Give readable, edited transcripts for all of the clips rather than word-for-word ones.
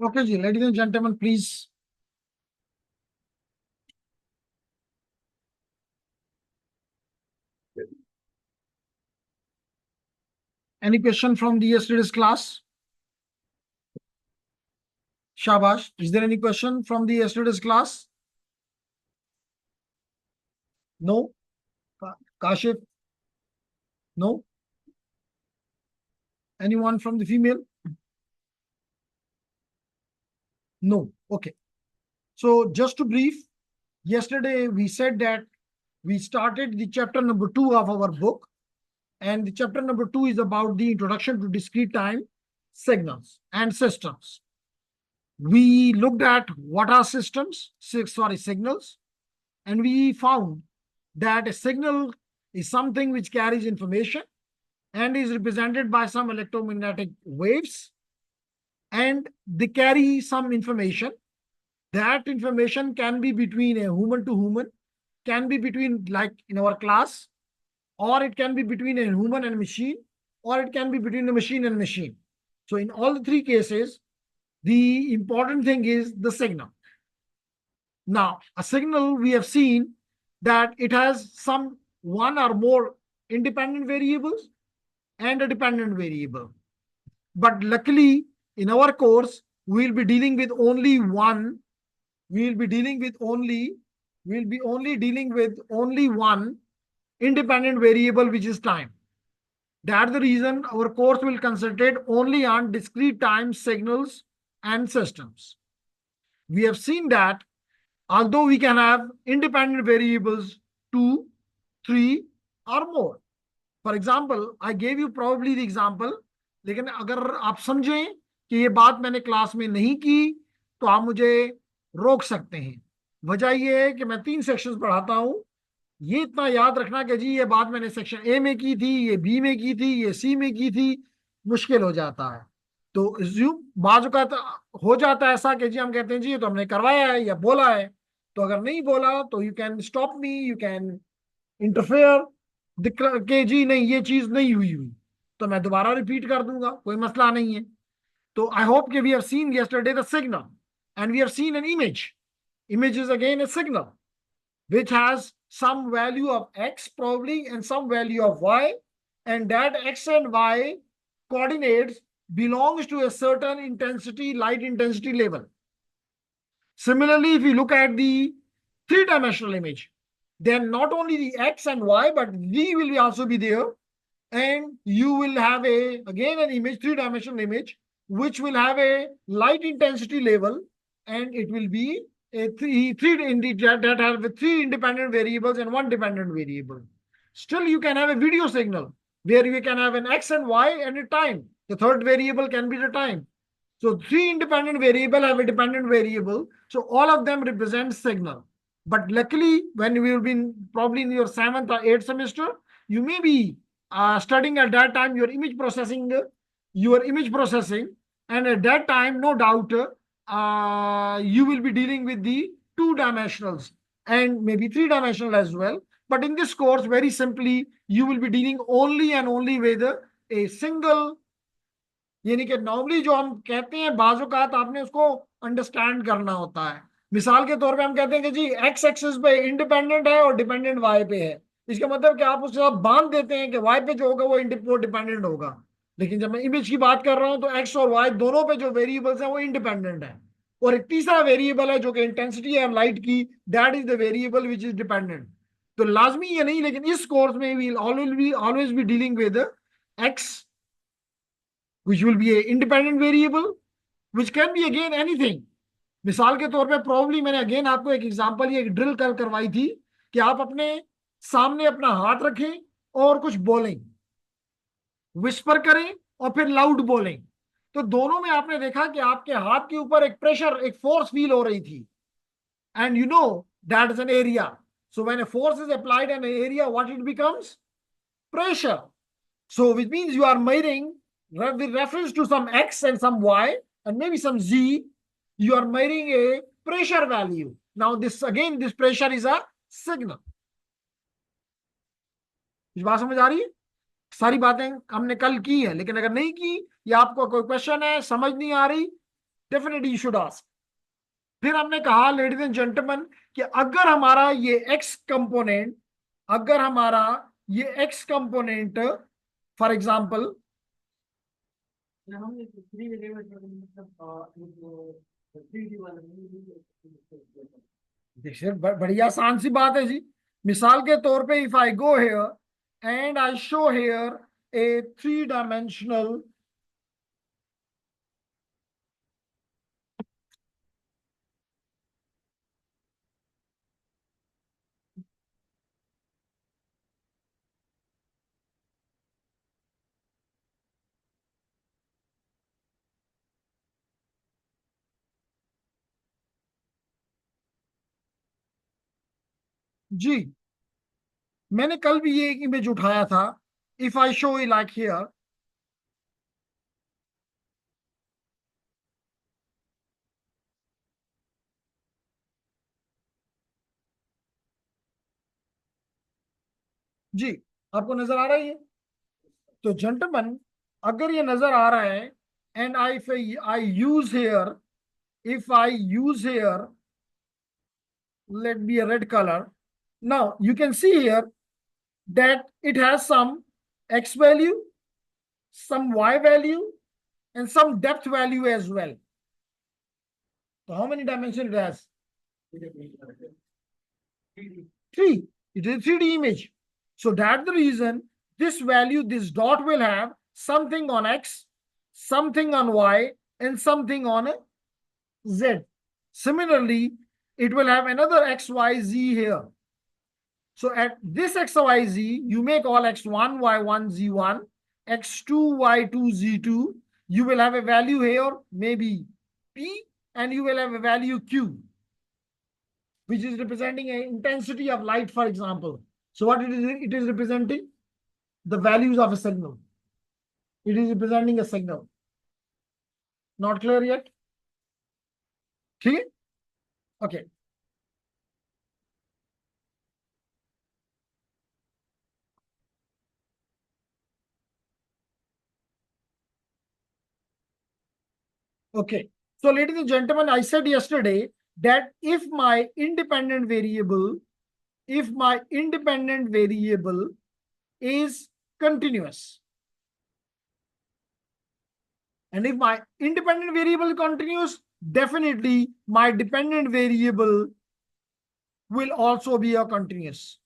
Okay, ji, ladies and gentlemen, please. Any question from the yesterday's class? Shabash. Is there any question from the yesterday's class? No? Kashif? No? Anyone from the female? No. Okay. So just to brief, yesterday we said that we started the chapter number 2 of our book, and the chapter number 2 is about the introduction to discrete time signals and systems. We looked at what are signals, and we found that a signal is something which carries information and is represented by some electromagnetic waves, and they carry some information. That information can be between a human to human, can be between, like in our class, or it can be between a human and machine, or it can be between a machine and machine. So in all the three cases, the important thing is the signal. Now, a signal, we have seen that it has some one or more independent variables and a dependent variable. But luckily, in our course, we'll be dealing with only one. We'll be only dealing with only one independent variable, which is time. That's the reason our course will concentrate only on discrete time signals and systems. We have seen that although we can have independent variables 2, 3 or more. For example, I gave you probably the example, लेकिन अगर आप समझें कि ये बात मैंने class में नहीं की तो आप मुझे रोक सकते हैं. वजह ये है कि मैं 3 सेक्शंस पढ़ाता हूं. ये इतना याद रखना कि जी ये बात मैंने सेक्शन ए में की थी, ये बी में की थी, ये सी में की थी, मुश्किल हो जाता है. तो बाजू का हो जाता है ऐसा कि जी हम कहते हैं जी ये तो हमने करवाया है या बोला है. तो अगर नहीं बोला तो you can stop me, you can interfere कि जी नहीं ये चीज नहीं हुई, तो मैं दोबारा रिपीट कर दूंगा, कोई मसला नहीं है. तो आई होप कि we have seen yesterday the signal and we have seen an image. Image is again a signal which has some value of x probably and some value of y, and that x and y coordinates belongs to a certain intensity, light intensity level. Similarly, if you look at the three-dimensional image, then not only the x and y but v will also be there, and you will have again an image, three-dimensional image, which will have a light intensity level, and it will be that have three independent variables and one dependent variable. Still, you can have a video signal where you can have an x and y and a time. The third variable can be the time. So three independent variable have a dependent variable. So all of them represent signal. But luckily, when you will be probably in your 7th or 8th semester, you may be studying at that time your image processing, and at that time, no doubt, you will be dealing with the 2-dimensionals and maybe 3-dimensional as well. But in this course, very simply, you will be dealing only and only with a single. यानी कि normally जो हम कहते हैं बाज़-औक़ात आपने उसको understand करना होता है. मिसाल के तौर पे हम कहते हैं कि जी एक्स एक्सिस पे इंडिपेंडेंट है और डिपेंडेंट वाई पे है. इसका मतलब कि आप उसके साथ बांध देते हैं कि वाई पे जो होगा वो डिपेंडेंट होगा. लेकिन जब मैं इमेज की बात कर रहा हूं तो एक्स और वाई दोनों पे जो वेरिएबल्स हैं वो इंडिपेंडेंट है. और एक तीसरा वेरिएबल है जो कि इंटेंसिटी है लाइट की, that is the variable which is dependent. तो लाजमी ये नहीं, लेकिन इस कोर्स में we always be dealing with X which will be a independent variable, which can be again anything. मिसाल के तौर पे प्रॉब्ली मैंने अगेन आपको एक एग्जांपल ये एक ड्रिल करवाई थी कि आप अपने सामने अपना हाथ रखें और कुछ बोलें, विस्पर करें और फिर लाउड बोलें. तो दोनों में आपने देखा कि आपके हाथ के ऊपर एक प्रेशर, एक फोर्स फील हो रही थी, and you know that is an area. So when a force is applied in an area, what it becomes? Pressure. So which means you are measuring with reference to some x and some y and maybe some z, you are measuring a pressure value. Now this pressure is a signal. इस बात समझ आ रही है? सारी बातें हमने कल की है, लेकिन अगर नहीं की या आपको कोई क्वेश्चन है, समझ नहीं आ रही, डेफिनेटली यू शुड आस्क। फिर हमने कहा लेडीज एंड जेंटलमैन कि अगर हमारा ये एक्स कंपोनेंट, अगर हमारा ये एक्स कंपोनेंट फॉर एग्जांपल, देखिए बड़ी आसान सी बात है जी। मिसाल के तौर पे if I go here and I show here a three dimensional, जी मैंने कल भी ये एक इमेज उठाया था, इफ आई शो ई लाइक हियर, जी आपको नजर आ रही है? तो जेंटलमैन अगर ये नजर आ रहा है and I use hair, if I use here, let be a red color. Now you can see here that it has some x value, some y value, and some depth value as well. So how many dimensions it has? Three. It is a 3D image. So that's the reason this value, this dot will have something on x, something on y, and something on z. Similarly, it will have another x, y, z here. So at this x, y, z, you make all x1, y1, z1, x2, y2, z2. You will have a value here, maybe p, and you will have a value q, which is representing an intensity of light, for example. So what it is representing? The values of a signal. It is representing a signal. Not clear yet? Okay? Okay. Okay. So, ladies and gentlemen, I said yesterday that if my independent variable is continuous, and if my independent variable is continuous, definitely my dependent variable will also be a continuous.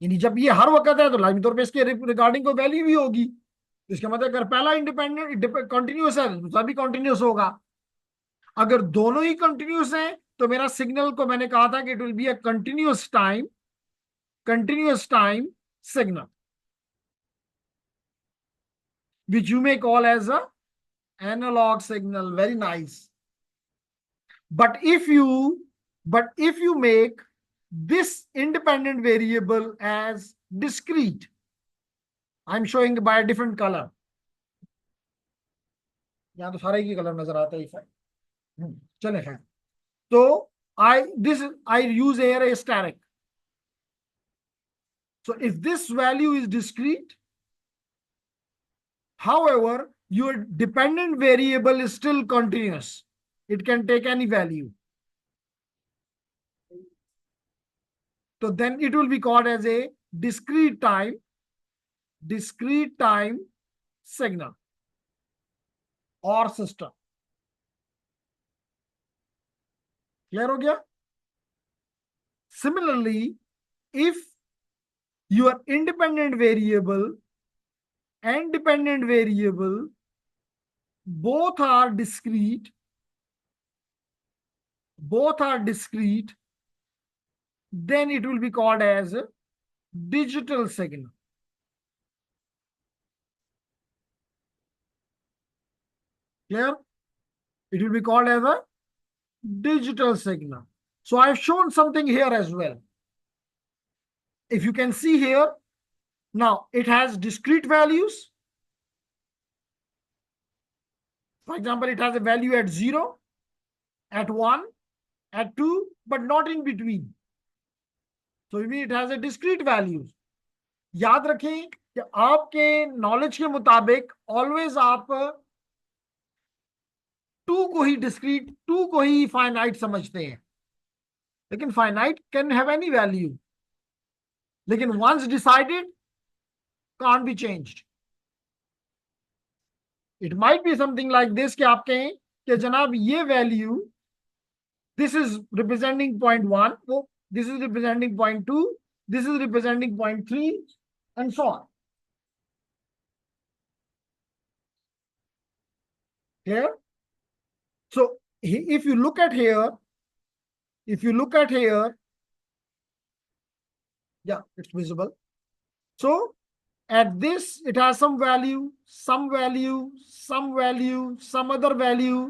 यानी जब ये हर वक्त है तो लाजमी तौर पे इसके रिगार्डिंग कोई वैल्यू भी होगी। इसका मतलब अगर पहला इंडिपेंडेंट कंटिन्यूस है तो दूसरा भी कंटिन्यूस होगा। अगर दोनों ही कंटिन्यूस हैं तो मेरा सिग्नल को मैंने कहा था कि it will be a continuous time signal, which you may call as a analog signal. Very nice. But if you make this independent variable as discrete, I'm showing by a different color. यहाँ तो सारे की colour नजर आता है। चले हैं तो I use here a static. So if this value is discrete, however, your dependent variable is still continuous. It can take any value. So then it will be called as a discrete time signal or system. Clear हो गया? Similarly, if your independent variable and dependent variable both are discrete, then it will be called as a digital signal. Clear? It will be called as a digital signal. So I've shown something here as well. If you can see here, now it has discrete values. For example, it has a value at 0, at 1, at 2, but not in between. So you mean it has a discrete values. याद रखें कि आपके knowledge के मुताबिक always आप to को ही discrete, to को ही finite समझते हैं, लेकिन finite can have any value, लेकिन once decided can't be changed. It might be something like this कि आप कहें कि जनाब ये value, this is representing point one, वो this is representing point two, this is representing point three and so on. Here, so if you look at here, if you look at here, yeah, it's visible. So at this, it has some value, some value, some value, some other value,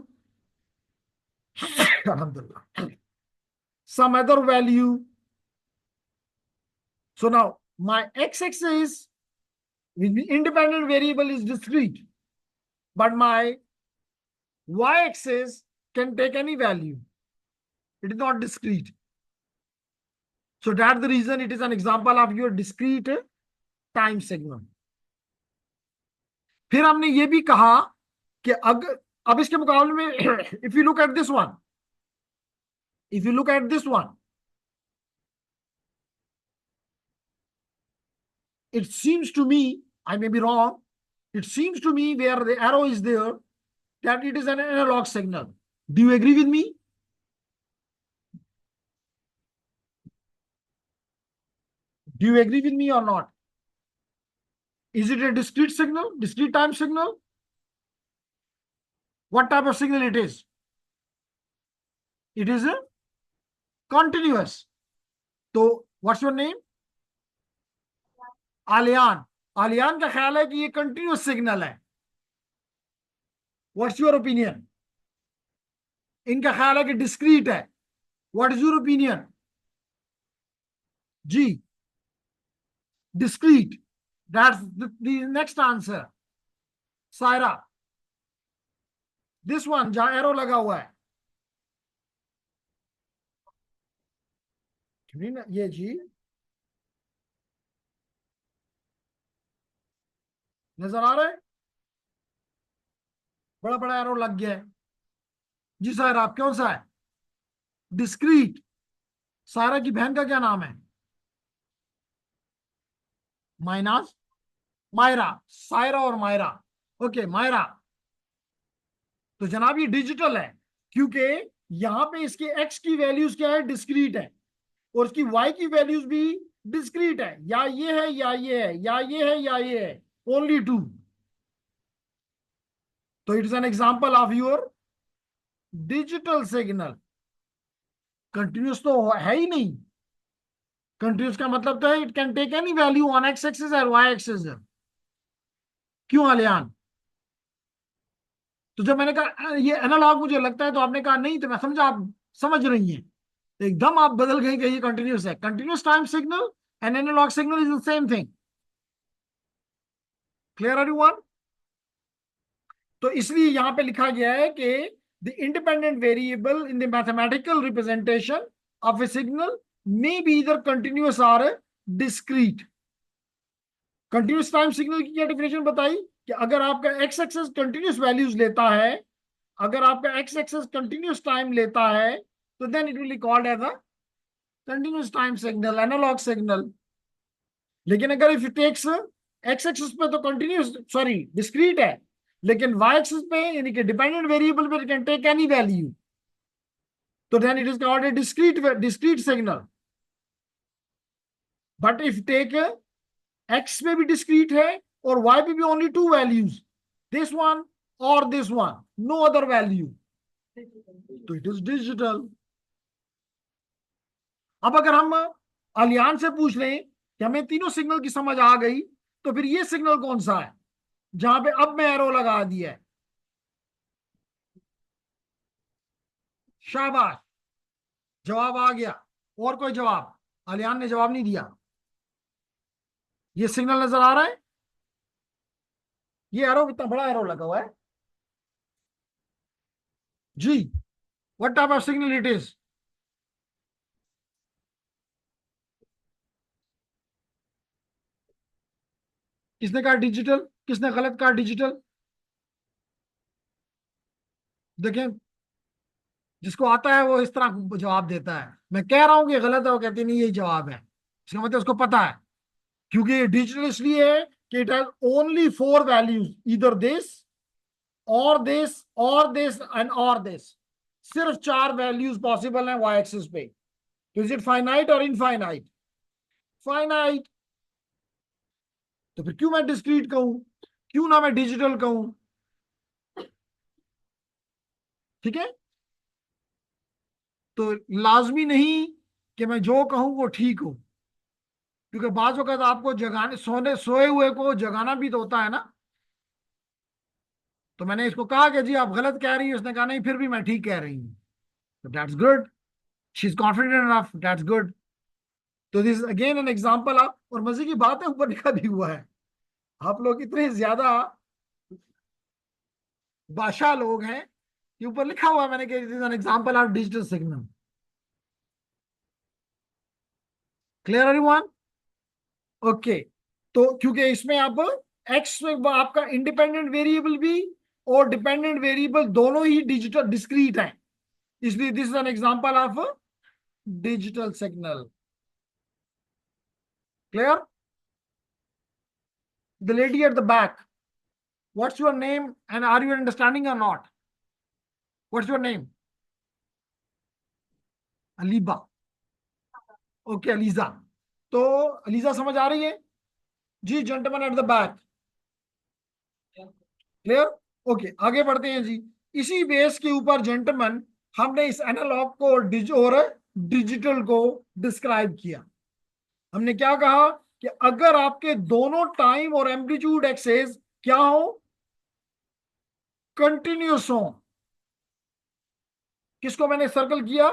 alhamdulillah, some other value. So now my x-axis with the independent variable is discrete, but my y-axis can take any value. It is not discrete. So that's the reason it is an example of your discrete time signal. फिर हमने ये भी कहा कि अगर अब इसके मुकाबले में if you look at this one, if you look at this one, it seems to me, I may be wrong, it seems to me where the arrow is there that it is an analog signal. Do you agree with me? Do you agree with me or not? Is it a discrete signal, discrete time signal? What type of signal it is? It is a continuous. So what's your name? Aliyan. Aliyan का ख्याल है कि ये continuous signal है। What's your opinion? इनका ख्याल है कि डिस्क्रीट है। What is your opinion? जी, discrete. That's the next answer. Saira, this one जहां एरो लगा हुआ है, ये जी नजर आ रहा है, बड़ा बड़ा एरो लग गया है। जी सायरा, आप कौन सा है? डिस्क्रीट। सायरा की बहन का क्या नाम है? माइनास, मायरा। सायरा और मायरा, ओके मायरा। तो जनाब ये डिजिटल है, क्योंकि यहां पे इसके एक्स की वैल्यूज क्या है? डिस्क्रीट है, और इसकी वाई की वैल्यूज भी डिस्क्रीट है। या ये है या ये है या ये है या ये है, ओनली टू। तो it is an example of your digital signal. Continuous तो है ही नहीं। कंटिन्यूस का मतलब तो है it can take any value on X axis और वाई एक्सिस। क्यों आलियान? तो जब मैंने कहा ये एनालॉग मुझे लगता है, तो आपने कहा नहीं, तो मैं समझा आप समझ रही हैं। एकदम आप बदल गए कि ये कंटिन्यूस है। Continuous time signal and analogue signal is the same thing. Clear everyone? तो इसलिए यहां पे लिखा गया है कि the independent variable in the mathematical representation of a signal may be इधर कंटिन्यूस और डिस्क्रीट। कंटिन्यूस टाइम सिग्नल की क्या डेफिनेशन बताई? कि अगर आपका एक्स एक्सेस कंटिन्यूस वैल्यूज लेता है, अगर आपका एक्स एक्सेस कंटिन्यूस टाइम लेता है, तो then it will be called as a continuous time signal, analogue signal. लेकिन अगर if it takes X axis पे तो कंटिन्यूस, सॉरी डिस्क्रीट है, लेकिन वाई एक्सिस पे यानी कि डिपेंडेंट वेरिएबल पे कैन टेक एनी वैल्यू, तो then it is called a discrete signal. But if take x पे भी डिस्क्रीट है और वाई पे भी only two values, this one और this one, no other value, तो इट इज डिजिटल। अब अगर हम अलियान से पूछ लें कि हमें तीनों सिग्नल की समझ आ गई, तो फिर ये सिग्नल कौन सा है जहां पे अब मैं एरो लगा दिया है? शाबाश, जवाब आ गया। और कोई जवाब? अलियान ने जवाब नहीं दिया। ये सिग्नल नजर आ रहा है, ये एरो इतना बड़ा एरो लगा हुआ है जी। What type of signal it is? किसने कहा डिजिटल, किसने गलत कहा डिजिटल? देखें, जिसको आता है वो इस तरह जवाब देता है। मैं कह रहा हूं कि गलत है, वो कहती नहीं यही जवाब है। इसका मतलब उसको पता है। क्योंकि डिजिटल इसलिए है कि it has only four values, इधर दिस और दिस और दिस एंड और दिस। सिर्फ चार वैल्यूज पॉसिबल है वाई एक्सिस पे। तो इज इट फाइनाइट और इनफाइनाइट? फाइनाइट। तो फिर क्यों मैं डिस्क्रीट कहूं, क्यों ना मैं डिजिटल कहूं? ठीक है। तो लाजमी नहीं कि मैं जो कहूं वो ठीक हो, क्योंकि बाज वकत आपको जगाने, सोए हुए को जगाना भी तो होता है ना। तो मैंने इसको कहा कि जी आप गलत कह रही है, उसने कहा नहीं फिर भी मैं ठीक कह रही हूँ। तो that's good, she is confident enough, that's good. तो this again an example of, और मजे की बात है ऊपर लिखा भी हुआ है। आप लोग इतने ज्यादा बादशाह लोग हैं कि ऊपर लिखा हुआ है मैंने कि this is an example of digital signal. Clear everyone? Okay. तो क्योंकि इसमें आप एक्स में आपका इंडिपेंडेंट वेरिएबल भी और डिपेंडेंट वेरिएबल दोनों ही डिजिटल डिस्क्रीट है, इसलिए this is an example of digital signal. Clear? The lady at the back, what's your name and are you understanding और not? What's your name? Aliba. Okay Aliza. तो अलीजा समझ आ रही है? जी gentleman at the back. Clear? Okay आगे बढ़ते हैं जी। इसी बेस के ऊपर जेंटलमैन हमने इस एनालॉग को और डिजिटल को डिस्क्राइब किया। हमने क्या कहा कि अगर आपके दोनों टाइम और एम्पलीट्यूड एक्सेस क्या हो, कंटिन्यूस हो। किसको मैंने सर्कल किया?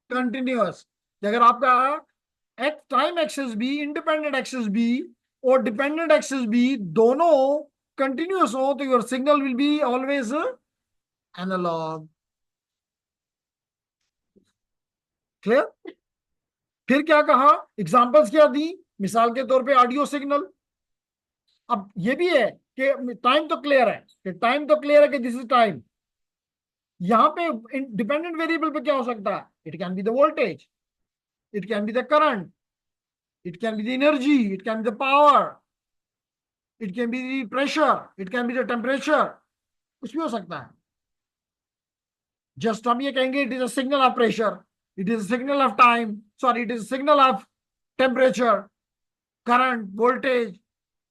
कंटिन्यूअस। अगर आपका एक्स टाइम एक्सेस भी, इंडिपेंडेंट एक्सेस भी और डिपेंडेंट एक्सेस भी दोनों कंटिन्यूअस हो, तो your signal will be always analogue. Clear? फिर क्या कहा, एग्जांपल्स क्या दी? मिसाल के तौर पे ऑडियो सिग्नल। अब ये भी है कि टाइम तो क्लियर है, कि टाइम तो क्लियर है कि दिस इज टाइम। यहां पे डिपेंडेंट वेरिएबल पे क्या हो सकता है? It can be the voltage, it can be the current, it can be the energy, it can be the power, it can be the pressure, it can be the temperature. कुछ भी हो सकता है। जस्ट हम ये कहेंगे it is a signal of pressure, it is a signal of time, sorry it is a signal of temperature, current, voltage,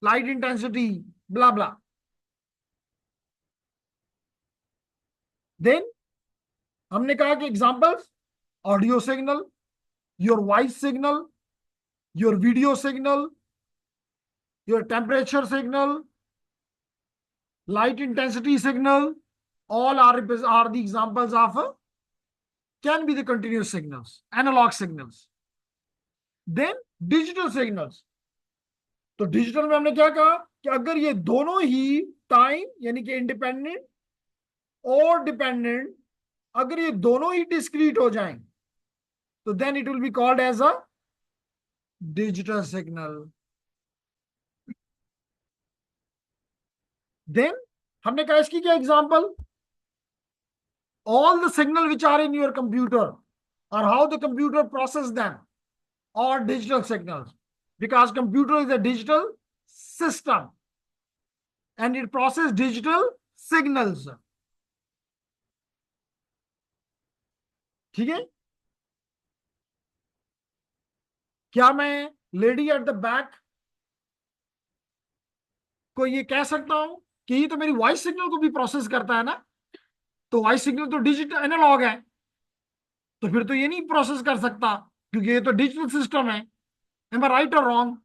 light intensity, blah blah. Then हमने कहा कि examples, audio signal, your voice signal, your video signal, your temperature signal, light intensity signal, all are the examples of can be the continuous signals, analog signals. Then digital signals. तो digital में हमने क्या कहा कि अगर ये दोनों ही time यानी कि इंडिपेंडेंट और डिपेंडेंट, अगर ये दोनों ही डिस्क्रीट हो जाएं, तो then it will be called as a digital signal. Then हमने कहा इसकी क्या example? all the signal which are in your computer or how the computer process them or digital signals, because computer is a digital system and it process digital signals. ठीक है? क्या मैं lady at the back को ये कह सकता हूं कि ये तो मेरी वॉइस सिग्नल को भी प्रोसेस करता है ना? तो वॉइस सिग्नल तो डिजिटल एनालॉग है, तो फिर तो ये नहीं प्रोसेस कर सकता क्योंकि ये तो डिजिटल सिस्टम है। एम आई राइट और wrong?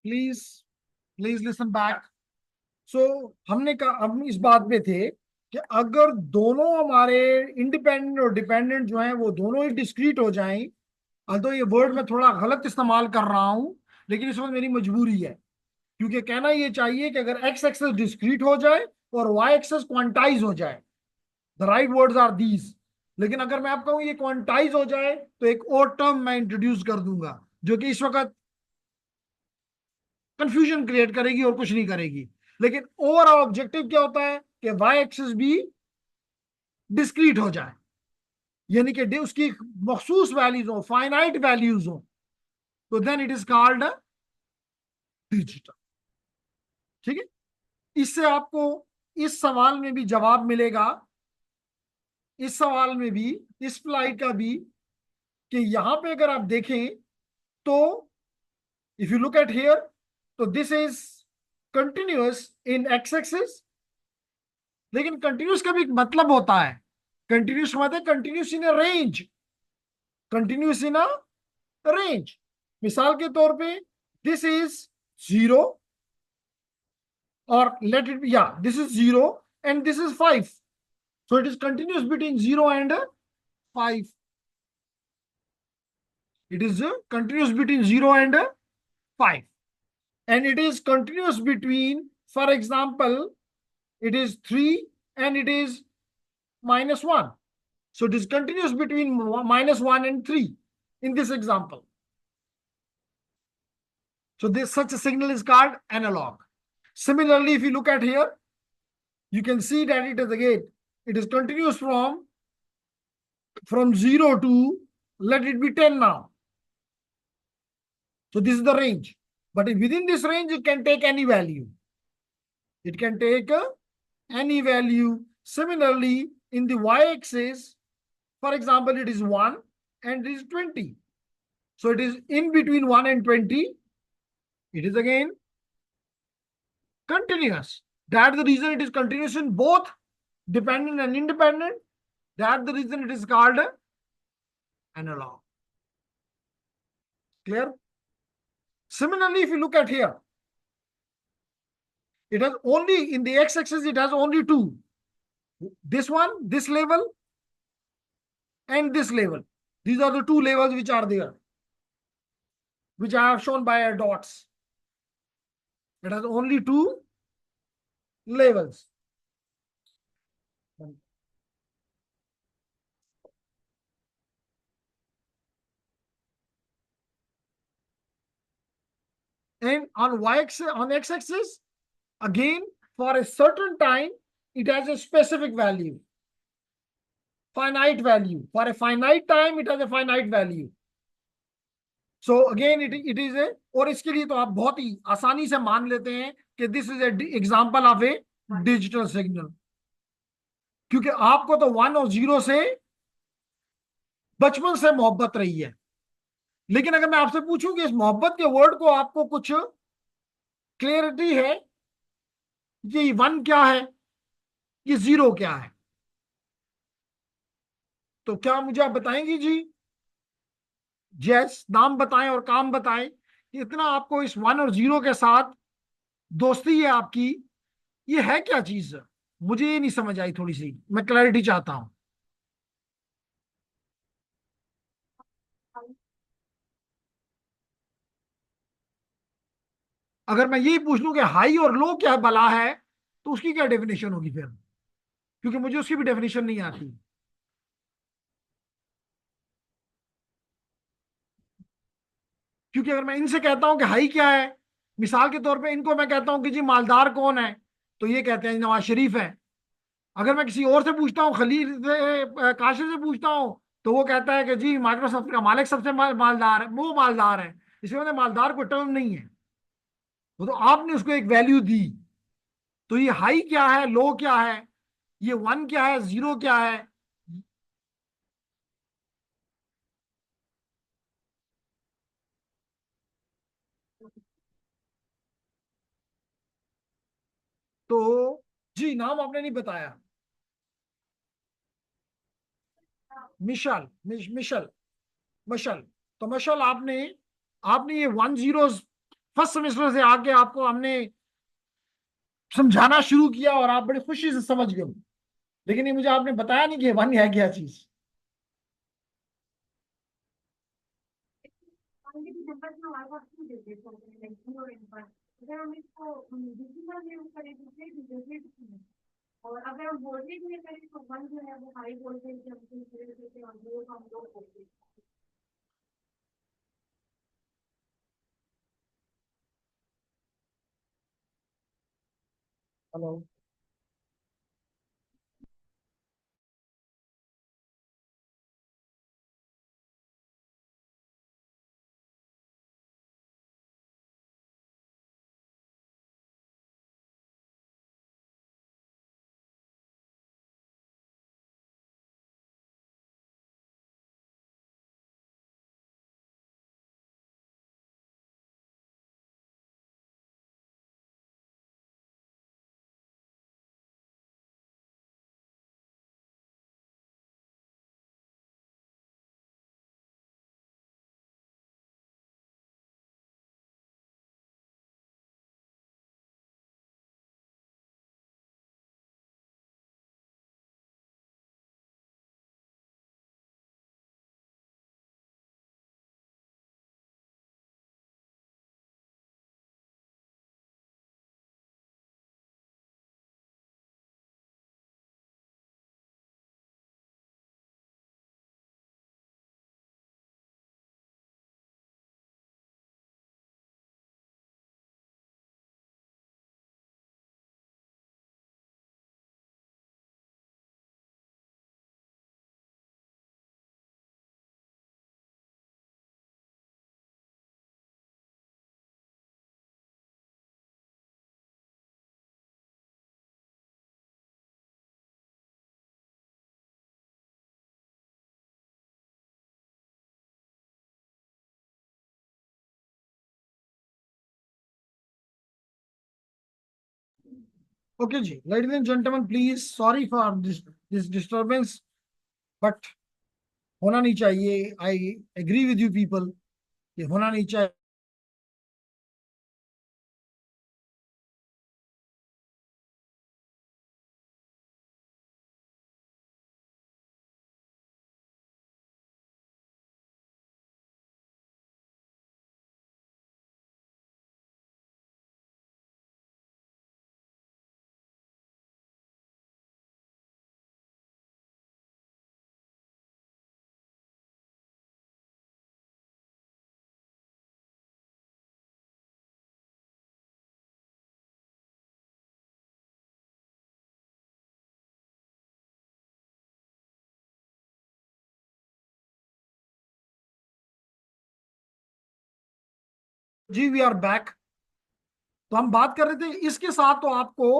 Please please listen back. So हमने कहा, हम इस बात पे थे कि अगर दोनों हमारे इंडिपेंडेंट और डिपेंडेंट जो हैं वो दोनों ही डिस्क्रीट हो जाएं, तो ये वर्ड मैं थोड़ा गलत इस्तेमाल कर रहा हूं, लेकिन इस वक्त मेरी मजबूरी है, क्योंकि कहना ये चाहिए कि अगर एक्स एक्सेस डिस्क्रीट हो जाए और वाई एक्सेस क्वांटाइज हो जाए, the right words are these. लेकिन अगर मैं आपको कहूं ये क्वांटाइज हो जाए तो एक और टर्म मैं इंट्रोड्यूस कर दूंगा जो कि इस वक्त कंफ्यूजन क्रिएट करेगी और कुछ नहीं करेगी। लेकिन ओवरऑल ऑब्जेक्टिव क्या होता है कि वाई एक्सिस भी डिस्क्रीट हो जाए, यानी कि उसकी मखसूस वैल्यूज हो, फाइनाइट वैल्यूज हो, तो then it is called digital. ठीक है, इससे आपको इस सवाल में भी जवाब मिलेगा, इस सवाल में भी, इस फ्लाइट का भी, कि यहां पे अगर आप देखें तो if you look at here, तो this is continuous in x axis. लेकिन कंटिन्यूस का भी एक मतलब होता है। कंटिन्यूस मतलब है continuous in a range, continuous in a range. मिसाल के तौर पे दिस इज जीरो, और लेट इट या this is zero and this is five, so it is continuous between zero and five. It is continuous between 0 and 5. And it is continuous between, for example, it is 3 and it is minus 1. So it is continuous between minus 1 and 3 in this example. So this such a signal is called analog. Similarly, if you look at here, you can see that it is again, it is continuous from 0 to, let it be 10 now. So this is the range. But within this range, it can take any value. It can take any value. Similarly, in the y-axis, for example, it is 1 and it is 20. So it is in between 1 and 20. It is again continuous. That's the reason it is continuous in both dependent and independent. That's the reason it is called analog. Clear? Similarly, if you look at here, it has only, in the x-axis, it has only two. This one, this level, and this level. These are the two levels which are there, which I have shown by dots. It has only two levels. And on y-axis, on x-axis, again, for a certain time, it has a specific value, finite value. For a finite time, it has a finite value. So again, it is a, और इसके लिए तो आप बहुत ही आसानी से मान लेते हैं कि this is a example of A digital signal, क्योंकि आपको तो 1 और 0 से बचपन से मोहब्बत रही है। लेकिन अगर मैं आपसे पूछूं कि इस मोहब्बत के वर्ड को आपको कुछ क्लियरिटी है, ये 1 क्या है, ये 0 क्या है, तो क्या मुझे आप बताएंगी जी? जैस नाम बताएं और काम बताएं कि इतना आपको इस 1 और 0 के साथ दोस्ती है आपकी, ये है क्या चीज? मुझे ये नहीं समझ आई, थोड़ी सी मैं क्लैरिटी चाहता हूं। अगर मैं यही पूछ लूं कि हाई और लो क्या बला है, तो उसकी क्या डेफिनेशन होगी फिर? क्योंकि मुझे उसकी भी डेफिनेशन नहीं आती। क्योंकि अगर मैं इनसे कहता हूं कि हाई क्या है, मिसाल के तौर पे इनको मैं कहता हूं कि जी मालदार कौन है, तो ये कहते हैं नवाज शरीफ है। अगर मैं किसी और से पूछता हूँ, खलील से, काशिफ से पूछता हूँ, तो वो कहता है कि जी माइक्रोसॉफ्ट का मालिक सबसे मालदार है, वो मालदार है। इसलिए मतलब मालदार को टर्म नहीं है, वो तो आपने उसको एक वैल्यू दी। तो ये हाई क्या है, लो क्या है, ये 1 क्या है, 0 क्या है? तो जी नाम आपने नहीं बताया। मिशल, मिशल, मशल। तो मशल, आपने आपने ये 1 0 फर्स्ट सेमेस्टर से आके आपको हमने समझाना शुरू किया और आप बड़ी खुशी से समझ गए, लेकिन ये मुझे आपने बताया नहीं कि वन है क्या चीज। हेलो। ओके जी, ladies and gentleman, please sorry for this disturbance, but होना नहीं चाहिए। I agree with you people, ये होना नहीं चाहिए। जी, वी आर बैक। तो हम बात कर रहे थे, इसके साथ तो आपको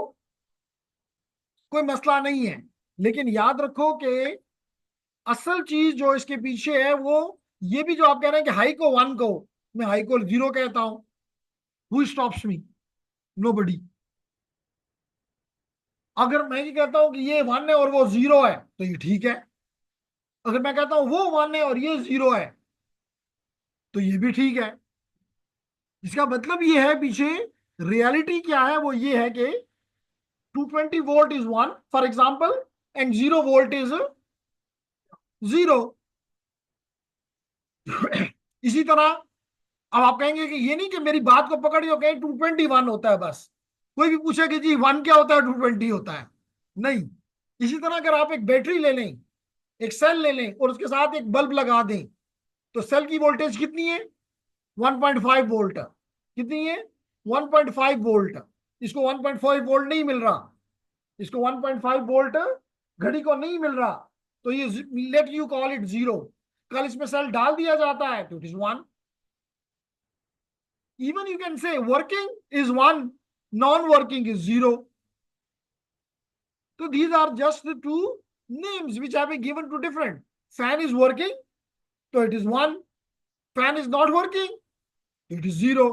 कोई मसला नहीं है, लेकिन याद रखो कि असल चीज जो इसके पीछे है वो ये भी जो आप कह रहे हैं कि हाई को वन को मैं हाई को जीरो कहता हूं, हु स्टॉप्स मी? नोबडी। अगर मैं ये कहता हूं कि ये वन है और वो जीरो है तो ये ठीक है। अगर मैं कहता हूं वो वन है और ये जीरो है तो ये भी ठीक है। इसका मतलब ये है पीछे रियलिटी क्या है, वो ये है कि 220 volt is one for example, and 0 volt is zero. इसी तरह अब आप कहेंगे कि ये नहीं कि मेरी बात को पकड़ियो कहीं 221 होता है बस, कोई भी पूछे कि जी वन क्या होता है, 220 होता है, नहीं। इसी तरह अगर आप एक बैटरी ले लें, एक सेल ले लें और उसके साथ एक बल्ब लगा दें, तो सेल की वोल्टेज कितनी है? 1.5 वोल्ट। कितनी है? 1.5 वोल्ट। इसको 1.5 वोल्ट नहीं मिल रहा, इसको 1.5 वोल्ट घड़ी को नहीं मिल रहा, तो ये let you call it zero. कल इसमें सेल डाल दिया जाता है तो it is one. Even you can say working is one, non-working is zero. So these are just the two names which have been given to different. Fan is working, so it is one. Fan is not working, it is zero.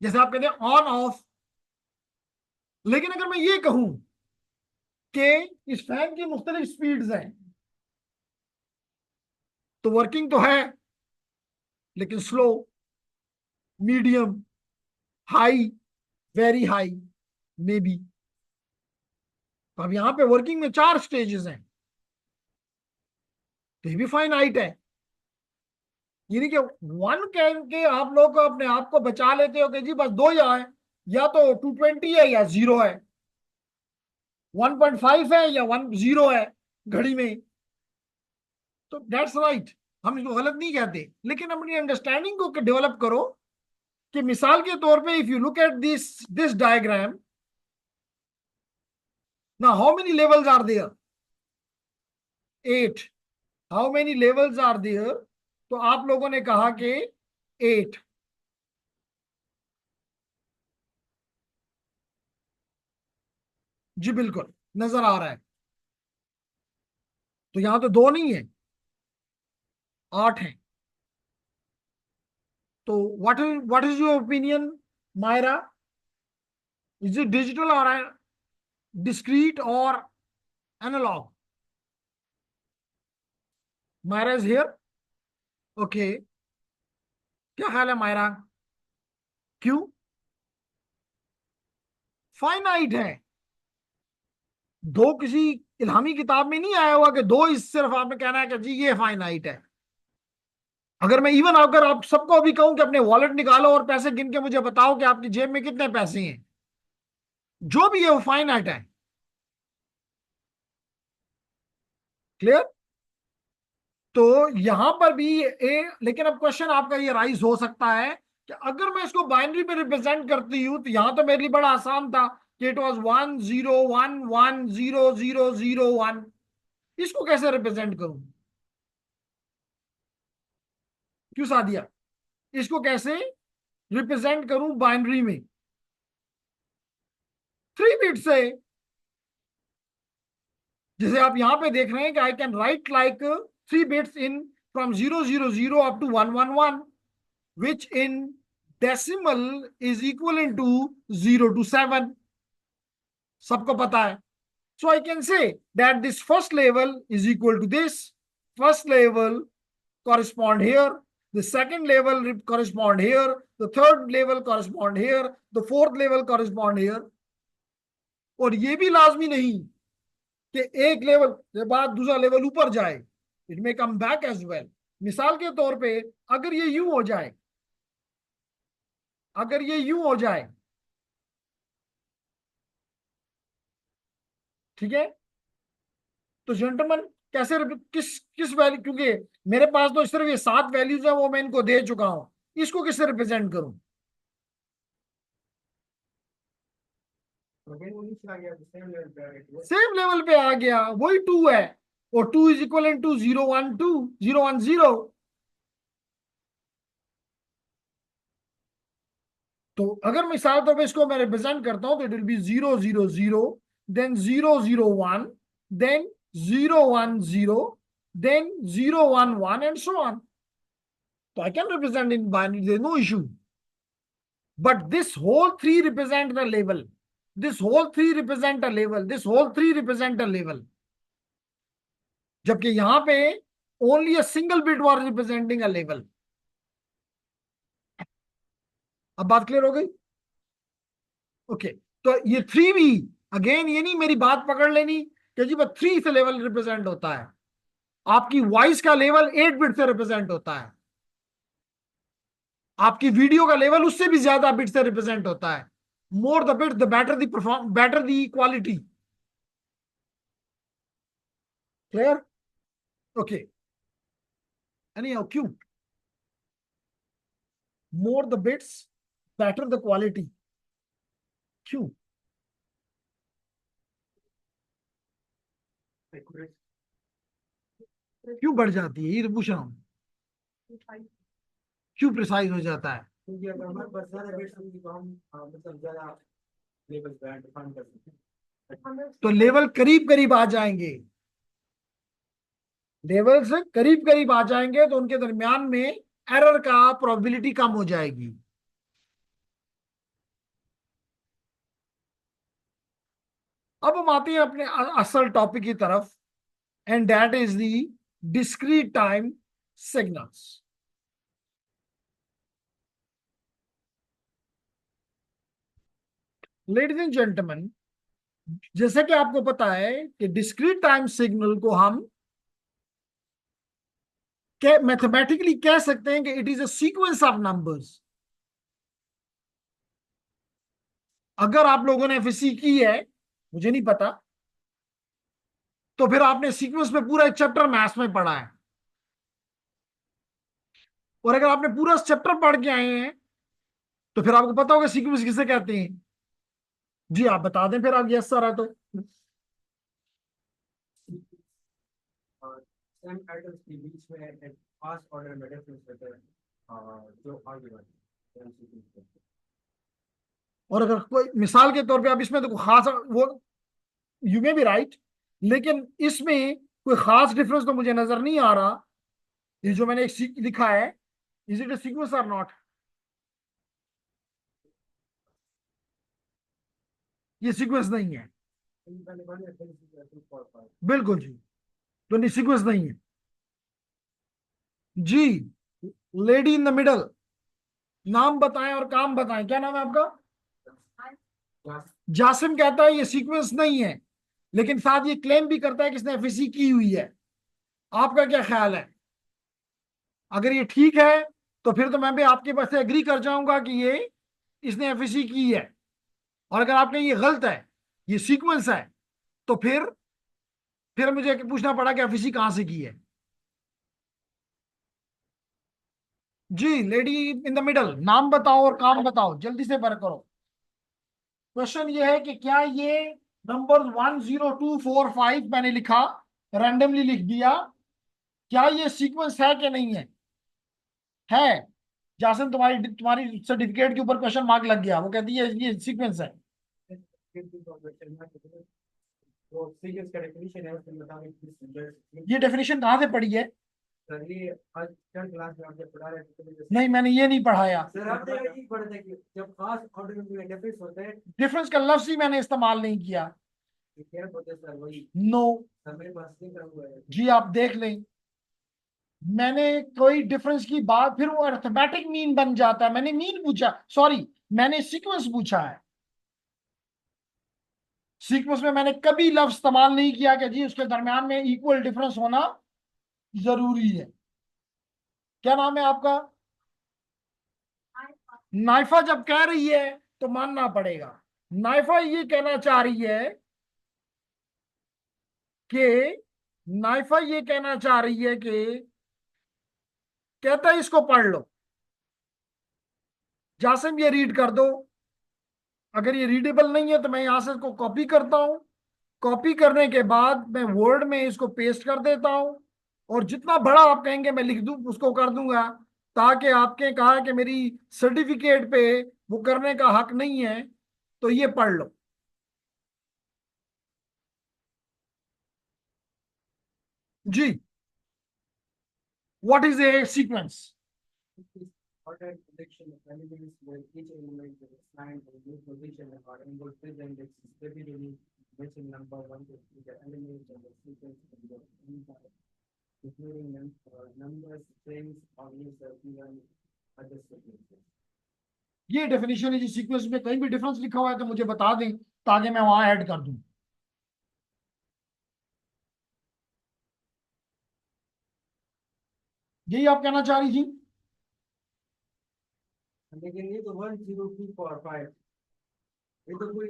जैसे आप कहते हैं on off. लेकिन अगर मैं ये कहूं कि इस फैन की मुख्तलिफ स्पीड्स हैं, तो वर्किंग तो है लेकिन slow, medium, high, very high, may be. तो अब यहां पे वर्किंग में 4 स्टेजेस हैं, तो ये भी फाइनाइट है। यानी कि वन कह के आप लोग अपने आप को बचा लेते हो कि जी बस दो या तो 220 है या जीरो है, 1.5 है या 10 है घड़ी में। तो दैट्स राइट, हम इसको गलत नहीं कहते, लेकिन अपनी अंडरस्टैंडिंग को डेवलप करो कि मिसाल के तौर पे if you look at this diagram, ना how many levels are there? 8। How many levels are there? तो आप लोगों ने कहा कि 8। जी बिल्कुल, नजर आ रहा है। तो यहां तो दो नहीं है, 8 है। तो what is your opinion Maira? Is it digital और डिस्क्रीट और analogue? Maira is here. Okay, क्या ख्याल है मायरा? क्यों? फाइनाइट है। दो किसी इल्हामी किताब में नहीं आया हुआ कि दो, इस सिर्फ आपने कहना है कि जी ये फाइनाइट है। अगर मैं इवन अगर आप सबको अभी कहूं कि अपने वॉलेट निकालो और पैसे गिन के मुझे बताओ कि आपकी जेब में कितने पैसे हैं, जो भी है वो फाइनाइट है। क्लियर? तो यहां पर भी लेकिन अब क्वेश्चन आपका ये राइज हो सकता है कि अगर मैं इसको बाइनरी में रिप्रेजेंट करती हूं, तो यहां तो मेरे लिए बड़ा आसान था कि इट वाज 1 0 1 1 0 0 0 1। इसको कैसे रिप्रेजेंट करूं? क्यों सादिया? इसको कैसे रिप्रेजेंट करूं बाइनरी में? 3 बिट से। जैसे आप यहां पे देख रहे हैं कि I can write like 3 bits in from 0 0 0 up to 1 1 1, which in decimal is equivalent to 0 to 7। सबको पता है। So I can say that this first level is equal to this. First level correspond here. The second level correspond here. The third level correspond here. The fourth level correspond here. और ये भी लाजमी नहीं कि एक level के बाद दूसरा लेवल ऊपर जाए। It may come back as well. मिसाल के तौर पे अगर ये यूं हो जाए, अगर ये यूं हो जाए, ठीक है, तो जेंटलमैन कैसे किस किस वैल्यू, क्योंकि मेरे पास तो सिर्फ ये 7 वैल्यूज है, वो मैं इनको दे चुका हूं, इसको किससे रिप्रेजेंट करूं? सेम लेवल पे आ गया, वही 2 है। और 2 इज इक्वल टू 0 1 2 0 1 0। तो अगर मिसाल तौर पे इसको मैं रिप्रेजेंट करता हूं तो it will be 0 0 0, then 0 0 1, then 0 1 0, then 0 1 1 and so on. तो I can represent in binary, there no issue. But this whole three represent the level. This whole three represent a level. This whole three represent a level. जबकि यहां पे only a single bit was representing a level. अब बात clear हो गई? Okay. तो ये 3 भी अगेन, ये नहीं मेरी बात पकड़ लेनी कि जी बस 3 से लेवल रिप्रेजेंट होता है। आपकी वॉइस का लेवल 8 बिट से रिप्रेजेंट होता है। आपकी वीडियो का लेवल उससे भी ज्यादा बिट से रिप्रेजेंट होता है। More the bit the better the perform, better the quality. Clear? Okay. Anyhow, क्यों? More the bits, better the quality. क्यों? क्यों बढ़ जाती है, ये तो पूछ रहा हूँ। क्यों प्रिसाइज हो जाता है? क्योंकि अगर हमारे पास ज्यादा बिट्स होंगी तो हम मतलब ज्यादा लेवल पे डिफाइन कर सकते हैं। तो लेवल करीब करीब आ जाएंगे, लेवल से करीब करीब आ जाएंगे तो उनके दरमियान में एरर का प्रोबेबिलिटी कम हो जाएगी। अब हम आते हैं अपने असल टॉपिक की तरफ, and that is the discrete time signals. Ladies and gentleman, जैसे कि आपको पता है कि डिस्क्रीट टाइम सिग्नल को हम मैथमेटिकली कह सकते हैं कि it is a sequence of numbers. अगर आप लोगों ने एफएससी की है, मुझे नहीं पता, तो फिर आपने सीक्वेंस में पूरा एक चैप्टर मैथ्स में पढ़ा है। और अगर आपने पूरा चैप्टर पढ़ के आए हैं तो फिर आपको पता होगा सीक्वेंस किसे कहते हैं। जी आप बता दें फिर, आप यस सर है तो। और सेम एटम्स के बीच में एक फास्ट ऑर्डर में डिफरेंस होता है, जो आगे बढ़ते हैं। और अगर कोई मिसाल के तौर पे आप इसमें तो खास वो, यू मे बी राइट, लेकिन इसमें कोई खास डिफरेंस तो मुझे नजर नहीं आ रहा। ये जो मैंने एक लिखा है, इज इट अ सीक्वेंस और नॉट? ये सीक्वेंस नहीं है, बिल्कुल जी, तो नहीं सीक्वेंस नहीं है जी। लेडी इन द मिडल, नाम बताएं और काम बताएं, क्या नाम है आपका? जासिम कहता है ये सीक्वेंस नहीं है, लेकिन साथ ये क्लेम भी करता है कि इसने एफएससी की हुई है। आपका क्या ख्याल है? अगर ये ठीक है तो फिर तो मैं भी आपके पास से एग्री कर जाऊंगा कि ये इसने एफएससी की है। और अगर आपने ये गलत है, ये सीक्वेंस है, तो फिर मुझे पूछना पड़ा कि एफएससी कहां से की है। जी लेडी इन द मिडल, नाम बताओ और काम बताओ, जल्दी से बर करो। क्वेश्चन ये है कि क्या ये नंबर 10245 मैंने लिखा, रैंडमली लिख दिया, क्या ये सीक्वेंस है कि नहीं है? है। जासन तुम्हारी तुम्हारी सर्टिफिकेट के ऊपर क्वेश्चन मार्क लग गया, वो कहती है ये सीक्वेंस है। वो सीक्वेंस का डेफिनेशन है, उसके मुताबिक ये डेफिनेशन कहाँ से पढ़ी है? सर ये आज 10 क्लास में आपने पढ़ा रहे थे। नहीं मैंने ये नहीं पढ़ाया। सर आपने ये पढ़ा था कि जब खास ऑर्डर में डिफरेंस होता है, डिफरेंस का लफ्ज ही मैंने इस्तेमाल नहीं किया। क्या होता है सर वही। नो। सर मेरे पास लिखा हुआ है। जी आप देख लें, मैंने कोई डिफरेंस की बात, फिर वो अर्थमेटिक मीन बन जाता है। मैंने मीन पूछा, सॉरी, मैंने सीक्वेंस पूछा है। सीक्वेंस में मैंने कभी लफ्ज इस्तेमाल नहीं किया कि जी उसके दरमियान में इक्वल डिफरेंस होना जरूरी है। क्या नाम है आपका? नाइफा जब कह रही है तो मानना पड़ेगा। नाइफा ये कहना चाह रही है कि नाइफा ये कहना चाह रही है कि कहता है इसको पढ़ लो। जासिम ये रीड कर दो। अगर ये रीडेबल नहीं है तो मैं यहां से इसको कॉपी करता हूं। कॉपी करने के बाद मैं वर्ड में इसको पेस्ट कर देता हूं, और जितना बड़ा आप कहेंगे मैं लिख दूं उसको कर दूंगा, ताकि आपके कहा कि मेरी सर्टिफिकेट पे वो करने का हक नहीं है, तो ये पढ़ लो जी। What is a sequence? Order prediction of elements where each element is assigned a new position or angle present its stability matching number 1 to 3 the elements of the sequence of the entire, including numbers, strings, or use of even other sequences. ये definition है जी। Sequence में कहीं भी difference लिखा हुआ है तो मुझे बता दें, ताकि मैं वहां ऐड कर दूं। यही आप कहना चाह रही थी? लेकिन ये तो 1 0 2 4 5, ये तो कोई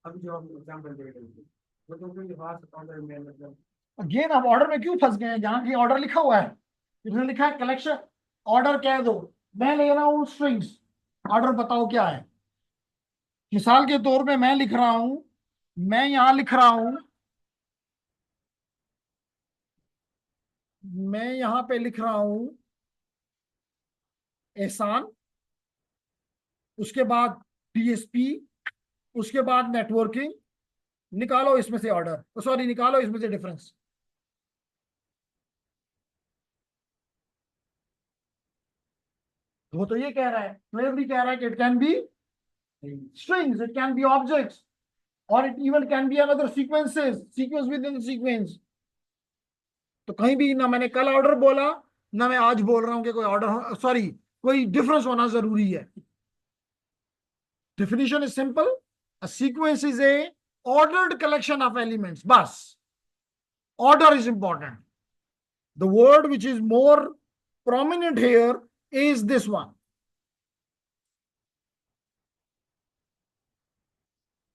अभी जो हम एग्जांपल दे रहे थे वो तो कोई खास ऑर्डर में मतलब। अगेन आप ऑर्डर में क्यों फंस गए हैं? जहां की ऑर्डर लिखा हुआ है, इसमें लिखा है कलेक्शन ऑर्डर कह दो, मैं ले रहा हूँ स्ट्रिंग्स, ऑर्डर बताओ क्या है। मिसाल के तौर पे मैं लिख रहा हूं, मैं यहां लिख रहा हूं, मैं यहां पे लिख रहा हूं एहसान, उसके बाद पीएसपी, उसके बाद नेटवर्किंग। निकालो इसमें से ऑर्डर, सॉरी निकालो इसमें से डिफरेंस। वो तो ये कह रहा है, क्लियरली कह रहा है कि it can B strings, it can be objects, or it even can be another sequence within the sequence। तो कहीं भी ना मैंने कल ऑर्डर बोला, ना मैं आज बोल रहा हूं कि कोई ऑर्डर, सॉरी, कोई डिफरेंस होना जरूरी है। Definition is simple, A sequence is a ordered collection of elements. Bas. Order is important. The word which is more prominent here is this one.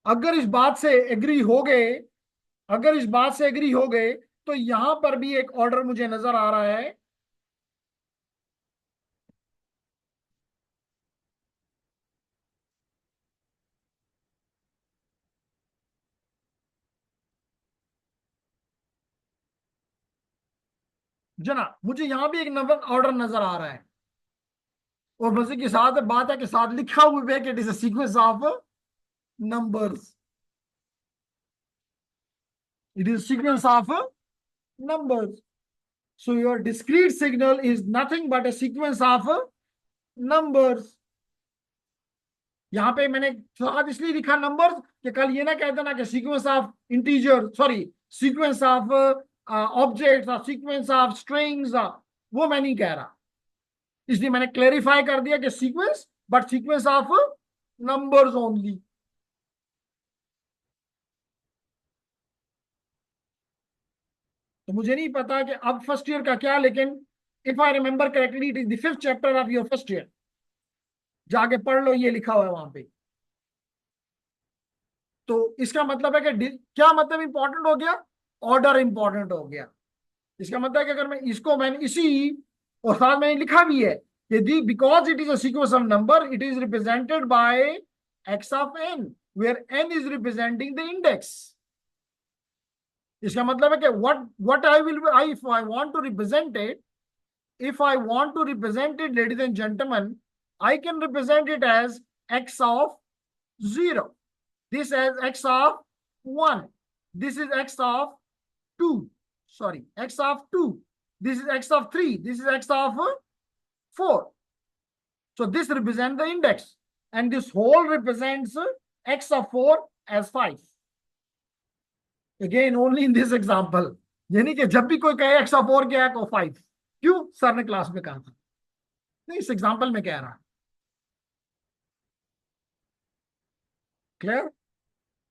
अगर इस बात से एग्री हो गए, अगर इस बात से एग्री हो गए, तो यहां पर भी एक ऑर्डर मुझे नजर आ रहा है. जना मुझे यहां भी एक नंबर ऑर्डर नजर आ रहा है, और मजे के साथ बात है कि साथ लिखा हुआ है कि it is a sequence of numbers. It is sequence of numbers. So your discrete signal is nothing but a sequence of numbers. यहां पे मैंने साथ इसलिए लिखा नंबर्स कि कल ये ना कह देना कि sequence of integer, sorry sequence of objects और सीक्वेंस ऑफ स्ट्रिंग्स, वो मैं नहीं कह रहा. इसलिए मैंने क्लेरिफाई कर दिया कि sequence, but sequence of numbers only. तो मुझे नहीं पता कि अब फर्स्ट ईयर का क्या, लेकिन if I remember correctly it is the 5th chapter of your first year. जाके पढ़ लो, ये लिखा हुआ है वहां पे. तो इसका मतलब है कि क्या मतलब इंपॉर्टेंट हो गया, ऑर्डर इंपॉर्टेंट हो गया. इसका मतलब है कि अगर मैं इसको, मैंने इसी और साथ मैंने लिखा भी है कि the because it is a sequence of number, it is represented by x of n, where n is representing the index. इसका मतलब है कि what I will I if I want to represent it, if I want to represent it, ladies and gentlemen, I can represent it as x of 0, this as x of 1, this is x of 2, sorry, x of 2, this is x of 3, this is x of 4. So this represents the index, and this whole represents x of 4 as 5. Again, only in this example. यानी कि जब भी कोई कहे x of 4 क्या है, को 5. क्यों? सर ने क्लास में कहा था. नहीं, इस एग्जाम्पल में कह रहा है. क्लियर?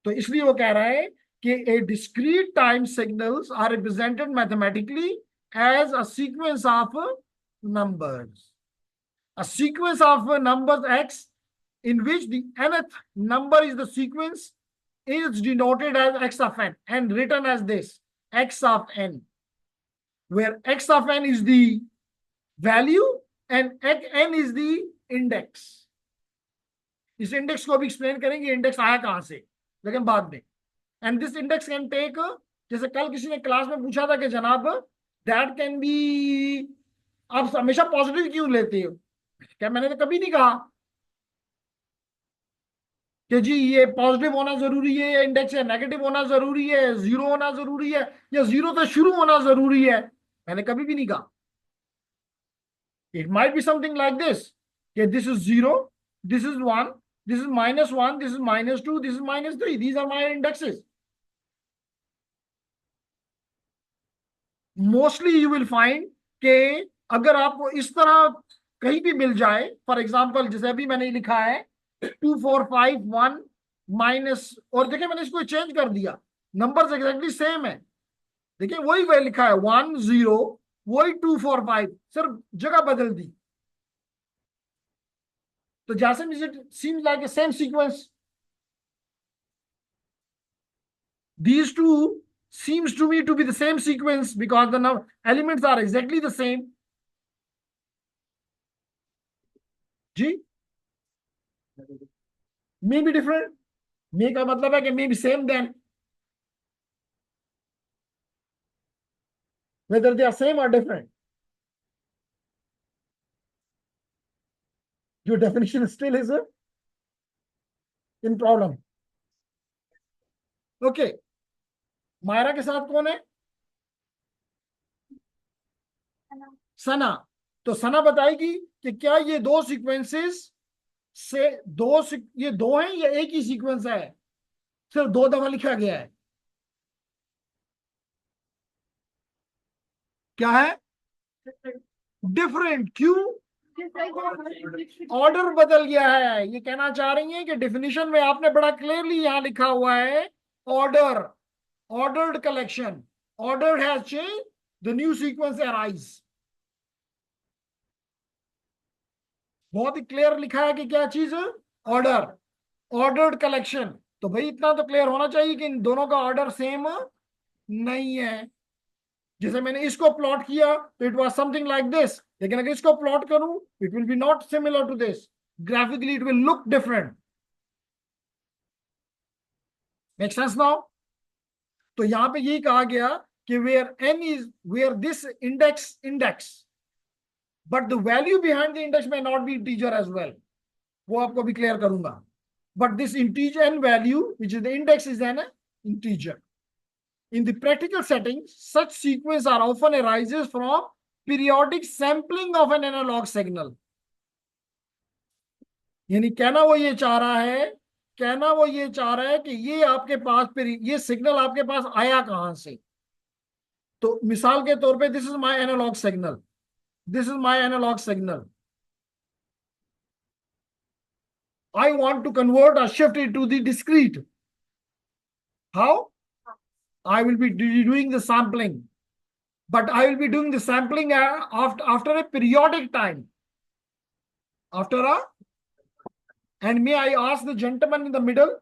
तो इसलिए वो कह रहा है कि a discrete time signals are represented mathematically as a sequence of numbers. A sequence of numbers x in which the nth number is the sequence is denoted as x of n and written as this x of n, where x of n is the value and n is the index. इस index को भी explain करेंगे, index आया कहां से, लेकिन बाद में. And this index can take, जैसे कल किसी ने क्लास में पूछा था कि जनाब दैट कैन बी, आप हमेशा पॉजिटिव क्यों लेते हो? क्या मैंने तो कभी नहीं कहा कि जी ये पॉजिटिव होना जरूरी है, इंडेक्स है नेगेटिव होना जरूरी है, जीरो होना जरूरी है, या जीरो से शुरू होना जरूरी है. मैंने कभी भी नहीं कहा. It might be something like this कि this is 0, this is 1, this is -1, this is -2, this is -3. These are my indexes. Mostly you will find कि अगर आपको इस तरह कहीं भी मिल जाए, फॉर एग्जाम्पल जैसे अभी मैंने लिखा है 2 4 5 1 माइनस, और देखिए मैंने इसको चेंज कर दिया, नंबर्स एग्जैक्टली सेम है. देखिए वही लिखा है 1 0, वही 2 4 5, सिर्फ जगह बदल दी. तो जैसे it seems like a same sequence. These two seems to me to be the same sequence because the elements are exactly the same. Ji, may be different. May का मतलब है कि may be same then. Whether they are same or different. Your definition still is in problem. Okay. Myra के साथ कौन है? सना. तो सना बताएगी कि क्या ये दो सीक्वेंसेस से ये दो हैं या एक ही सीक्वेंस है, सिर्फ 2 दफा लिखा गया है. क्या है? डिफरेंट. क्यों? ऑर्डर बदल गया है। ये कहना चाह रही है कि डिफिनीशन में आपने बड़ा क्लियरली यहां लिखा हुआ है order, ordered collection, order has changed, the new sequence arise। बहुत ही क्लियर लिखा है कि क्या चीज है, ऑर्डर, ऑर्डर्ड कलेक्शन। तो भाई इतना तो क्लियर होना चाहिए कि इन दोनों का ऑर्डर सेम नहीं है। जैसे मैंने इसको प्लॉट किया तो it was something like this, लेकिन अगर इसको प्लॉट करूं it will be not similar to this, graphically it will look different. Make sense now? तो यहां पे यही कहा गया कि where n is, where this index but the value behind the index may not be integer as well, वो आपको भी क्लियर करूंगा। But this integer n value which is the index is N integer. In the practical settings, such sequence are often arises from periodic sampling of an analog signal। यानी कहना वो ये चाह रहा है, कहना वो ये चाह रहा है कि ये आपके पास फिर ये सिग्नल आपके पास आया कहां से। तो मिसाल के तौर पे this is my analogue signal, this is my analogue signal, I want to convert or shift it to the discrete। How? I will be doing the sampling, but I will be doing the sampling after a periodic time, after a, and may I ask the gentleman in the middle,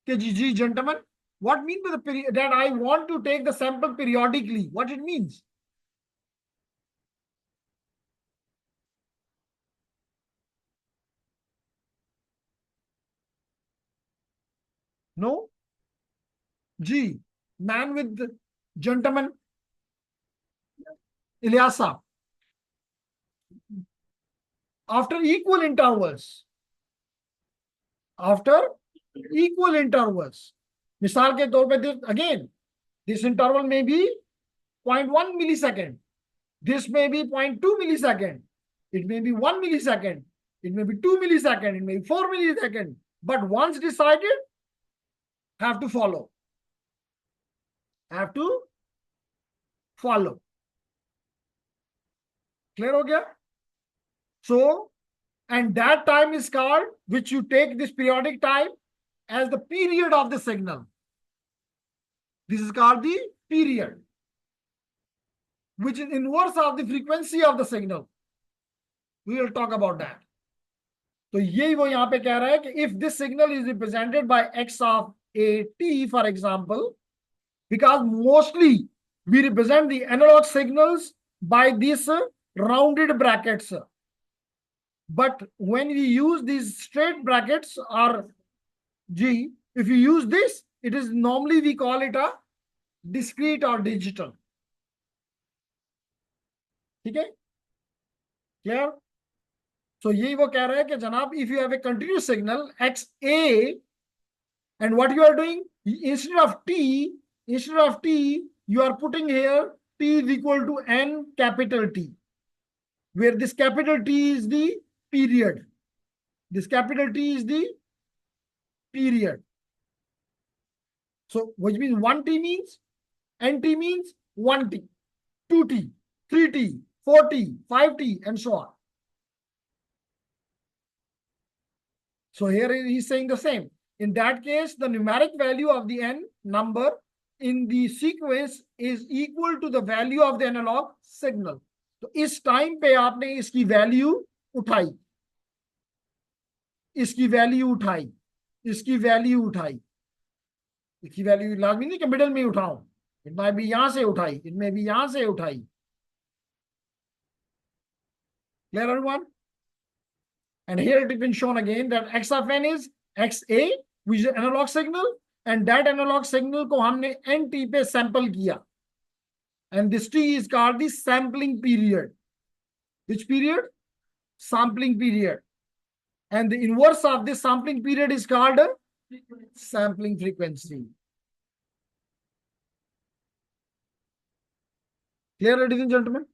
KGG gentleman, what mean by the period that I want to take the sample periodically? What it means? No? G, man with the gentleman, Ilyasa. After equal intervals, after equal intervals, मिसाल के तौर पे again, this interval may be 0.1 millisecond, this may be 0.2 millisecond, it may be 1 millisecond, it may be 2 millisecond, it may be 4 millisecond, but once decided, have to follow, have to follow। Clear हो गया? So, and that time is called, which you take this periodic time as the period of the signal. This is called the period, which is inverse of the frequency of the signal। We will talk about that। तो यही वो यहां पे कह रहा है कि if this signal is represented by x of a t, for example, because mostly we represent the analog signals by these rounded brackets, but when we use these straight brackets or G, if you use this, it is normally we call it a discrete or digital। ठीक है, clear? So यही वो कह रहा है कि जनाब if you have a continuous signal x a, and what you are doing, instead of t you are putting here t is equal to n capital T, where this capital T is the period, this capital T is the period। So which means 1t means, nt means 1t, 2t, 3t, 4t, 5t, and so on। So here he is saying the same। In that case, the numeric value of the n number in the sequence is equal to the value of the analog signal। तो इस time पे आपने इसकी value उठाई, इसकी value उठाई, इसकी value उठाई, इसकी वैल्यू लाजमी नहीं कि मिडिल में उठाऊं, इट में भी यहां से उठाई, इनमें भी यहां से उठाई। Clear everyone? And here it has been shown again that x of n is xa, which is analog signal, and that analog signal को हमने nt पे sample किया, and this t is called the sampling period। Which period? Sampling period। And the inverse of this sampling period is called sampling frequency। Clear, ladies and gentlemen?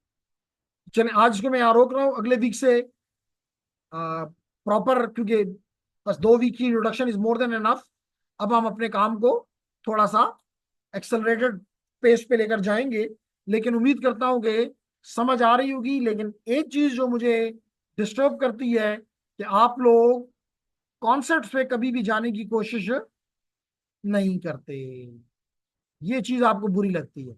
चलिए आज को मैं यहाँ रोक रहा हूँ, अगले वीक से प्रॉपर, क्योंकि बस 2 वीक की introduction is more than enough. अब हम अपने काम को थोड़ा सा एक्सेलरेटेड पेस पे लेकर जाएंगे, लेकिन उम्मीद करता हूं कि समझ आ रही होगी। लेकिन एक चीज जो मुझे डिस्टर्ब करती है कि आप लोग कॉन्सेप्ट पे कभी भी जाने की कोशिश नहीं करते, ये चीज आपको बुरी लगती है।